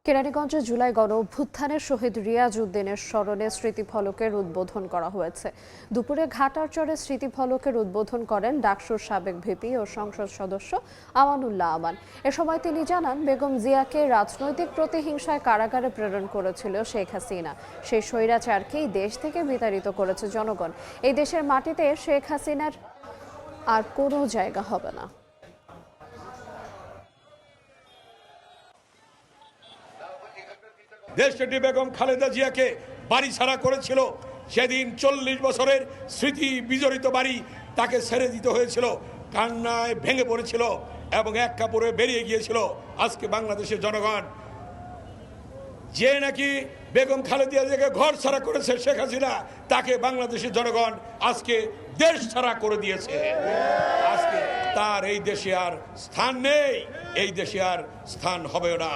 কেরানীগঞ্জে জুলাই গণ-অভ্যুত্থানের শহীদ রিয়াজ উদ্দিনের স্মরণে স্মৃতিফলকের উদ্বোধন করা হয়েছে। দুপুরে ঘাটারচরে স্মৃতিফলকের উদ্বোধন করেন ডাকসুর সাবেক ভিপি ও সংসদ সদস্য আমানুল্লাহ আমান। এ সময় তিনি জানান, বেগম জিয়াকে রাজনৈতিক প্রতিহিংসায় কারাগারে প্রেরণ করেছিল শেখ হাসিনা। সেই স্বৈরাচারকেই দেশ থেকে বিতাড়িত করেছে জনগণ। এই দেশের মাটিতে শেখ হাসিনার আর কোনো জায়গা হবে না। দেশটি বেগম খালেদা জিয়াকে বাড়ি ছাড়া করেছিল। সেদিন 40 বছরের স্মৃতি বিজড়িত বাড়ি তাকে ছেড়ে দিতে হয়েছিল, কান্নায় ভেঙে পড়েছিল এবং এক কাপড়ে বেরিয়ে গিয়েছিল। আজকে বাংলাদেশের জনগণ যে নাকি বেগম খালেদা জিয়াকে ঘর ছাড়া করেছে শেখ হাসিনা, তাকে বাংলাদেশের জনগণ আজকে দেশ ছাড়া করে দিয়েছে। আজকে তার এই দেশে আর স্থান নেই, এই দেশে আর স্থান হবেও না।